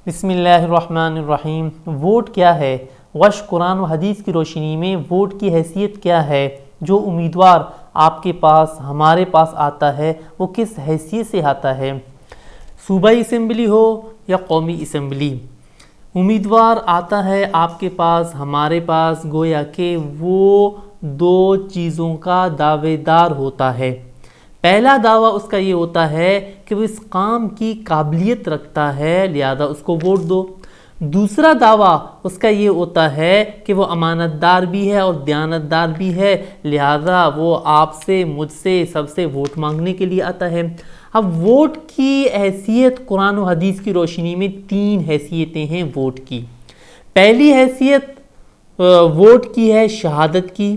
بسم اللہ الرحمن الرحیم۔ ووٹ کیا ہے؟ وش قرآن و حدیث کی روشنی میں ووٹ کی حیثیت کیا ہے؟ جو امیدوار آپ کے پاس ہمارے پاس آتا ہے وہ کس حیثیت سے آتا ہے؟ صوبائی اسمبلی ہو یا قومی اسمبلی، امیدوار آتا ہے آپ کے پاس ہمارے پاس، گویا کہ وہ دو چیزوں کا دعوے دار ہوتا ہے۔ پہلا دعویٰ اس کا یہ ہوتا ہے کہ وہ اس کام کی قابلیت رکھتا ہے، لہذا اس کو ووٹ دو۔ دوسرا دعویٰ اس کا یہ ہوتا ہے کہ وہ امانت دار بھی ہے اور دیانت دار بھی ہے، لہذا وہ آپ سے، مجھ سے، سب سے ووٹ مانگنے کے لیے آتا ہے۔ اب ووٹ کی حیثیت قرآن و حدیث کی روشنی میں تین حیثیتیں ہیں ووٹ کی۔ پہلی حیثیت ووٹ کی ہے شہادت کی،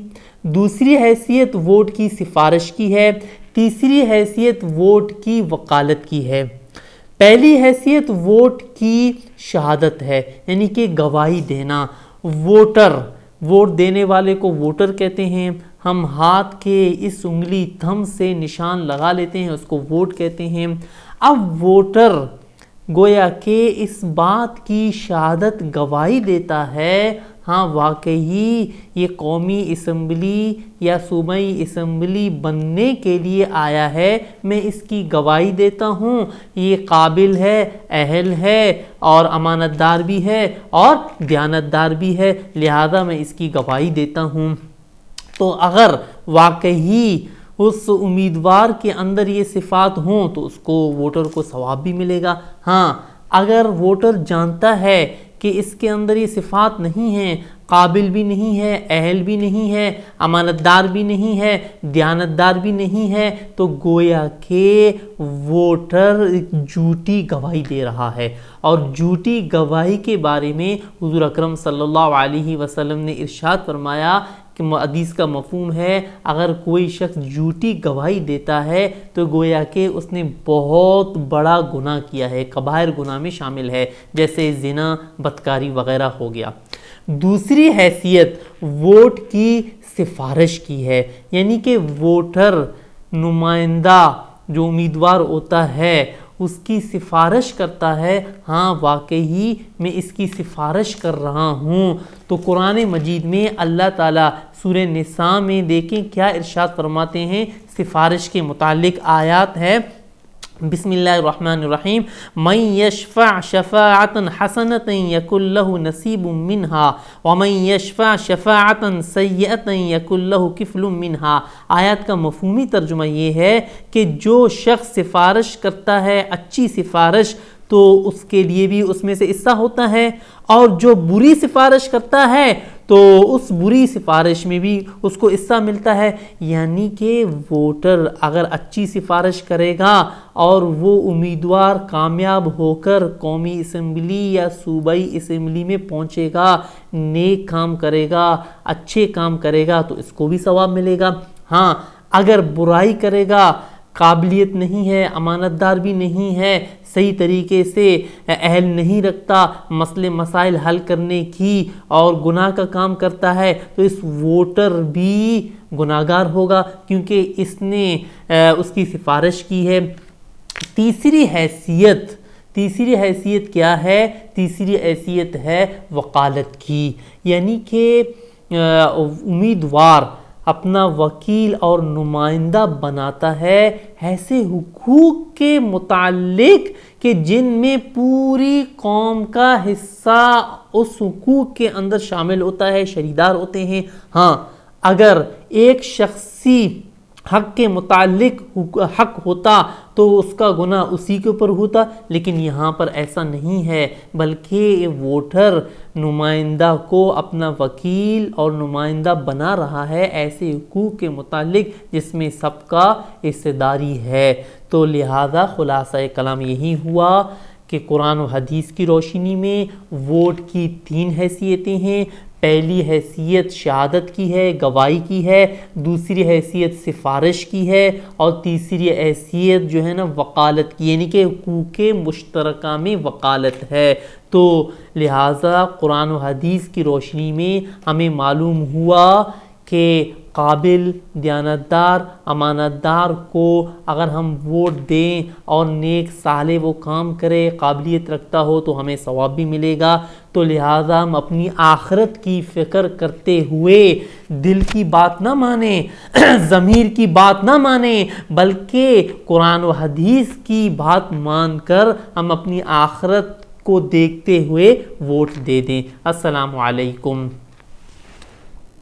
دوسری حیثیت ووٹ کی سفارش کی ہے، تیسری حیثیت ووٹ کی وکالت کی ہے۔ پہلی حیثیت ووٹ کی شہادت ہے، یعنی کہ گواہی دینا۔ ووٹر، ووٹ دینے والے کو ووٹر کہتے ہیں۔ ہم ہاتھ کے اس انگلی تھم سے نشان لگا لیتے ہیں، اس کو ووٹ کہتے ہیں۔ اب ووٹر گویا کہ اس بات کی شہادت گواہی دیتا ہے، ہاں واقعی یہ قومی اسمبلی یا صوبائی اسمبلی بننے کے لیے آیا ہے، میں اس کی گواہی دیتا ہوں، یہ قابل ہے، اہل ہے اور امانت دار بھی ہے اور دیانت دار بھی ہے، لہذا میں اس کی گواہی دیتا ہوں۔ تو اگر واقعی اس امیدوار کے اندر یہ صفات ہوں تو اس کو ووٹر کو ثواب بھی ملے گا۔ ہاں اگر ووٹر جانتا ہے کہ اس کے اندر یہ صفات نہیں ہیں، قابل بھی نہیں ہے، اہل بھی نہیں ہے، امانت دار بھی نہیں ہے، دیانت دار بھی نہیں ہے، تو گویا کہ ووٹر جھوٹی گواہی دے رہا ہے۔ اور جھوٹی گواہی کے بارے میں حضور اکرم صلی اللہ علیہ وسلم نے ارشاد فرمایا کہ حدیث کا مفہوم ہے، اگر کوئی شخص جھوٹی گواہی دیتا ہے تو گویا کہ اس نے بہت بڑا گناہ کیا ہے، کبائر گناہ میں شامل ہے، جیسے زنا، بدکاری وغیرہ ہو گیا۔ دوسری حیثیت ووٹ کی سفارش کی ہے، یعنی کہ ووٹر، نمائندہ جو امیدوار ہوتا ہے اس کی سفارش کرتا ہے، ہاں واقعی میں اس کی سفارش کر رہا ہوں۔ تو قرآن مجید میں اللہ تعالیٰ سورہ نساء میں دیکھیں کیا ارشاد فرماتے ہیں سفارش کے متعلق آیات ہے۔ بسم اللہ الرحمن الرحیم، من یشفع شفاعۃ حسنۃ یکن لہ نصیب منہا ومن یشفع شفاعۃ سیئۃ یکن لہ کفل منہا۔ آیات کا مفہومی ترجمہ یہ ہے کہ جو شخص سفارش کرتا ہے اچھی سفارش تو اس کے لیے بھی اس میں سے حصہ ہوتا ہے، اور جو بری سفارش کرتا ہے تو اس بری سفارش میں بھی اس کو حصہ ملتا ہے۔ یعنی کہ ووٹر اگر اچھی سفارش کرے گا اور وہ امیدوار کامیاب ہو کر قومی اسمبلی یا صوبائی اسمبلی میں پہنچے گا، نیک کام کرے گا، اچھے کام کرے گا تو اس کو بھی ثواب ملے گا۔ ہاں اگر برائی کرے گا، قابلیت نہیں ہے، امانت دار بھی نہیں ہے، صحیح طریقے سے اہل نہیں رکھتا مسئلے مسائل حل کرنے کی اور گناہ کا کام کرتا ہے، تو اس ووٹر بھی گناہگار ہوگا کیونکہ اس نے اس کی سفارش کی ہے۔ تیسری حیثیت کیا ہے؟ تیسری حیثیت ہے وکالت کی، یعنی کہ امیدوار اپنا وکیل اور نمائندہ بناتا ہے ایسے حقوق کے متعلق کہ جن میں پوری قوم کا حصہ اس حقوق کے اندر شامل ہوتا ہے، شریدار ہوتے ہیں۔ ہاں اگر ایک شخصی حق کے متعلق حق ہوتا تو اس کا گناہ اسی کے اوپر ہوتا، لیکن یہاں پر ایسا نہیں ہے، بلکہ ووٹر نمائندہ کو اپنا وکیل اور نمائندہ بنا رہا ہے ایسے حقوق کے متعلق جس میں سب کا حصہ داری ہے۔ تو لہذا خلاصہ کلام یہی ہوا کہ قرآن و حدیث کی روشنی میں ووٹ کی تین حیثیتیں ہیں۔ پہلی حیثیت شہادت کی ہے، گواہی کی ہے، دوسری حیثیت سفارش کی ہے، اور تیسری حیثیت جو ہے نا وکالت کی، یعنی کہ حقوق مشترکہ میں وکالت ہے۔ تو لہٰذا قرآن و حدیث کی روشنی میں ہمیں معلوم ہوا کہ قابل، دیانتدار، امانتدار کو اگر ہم ووٹ دیں اور نیک صالح وہ کام کرے، قابلیت رکھتا ہو تو ہمیں ثواب بھی ملے گا۔ تو لہٰذا ہم اپنی آخرت کی فکر کرتے ہوئے دل کی بات نہ مانیں، ضمیر کی بات نہ مانیں، بلکہ قرآن و حدیث کی بات مان کر ہم اپنی آخرت کو دیکھتے ہوئے ووٹ دے دیں۔ السلام علیکم۔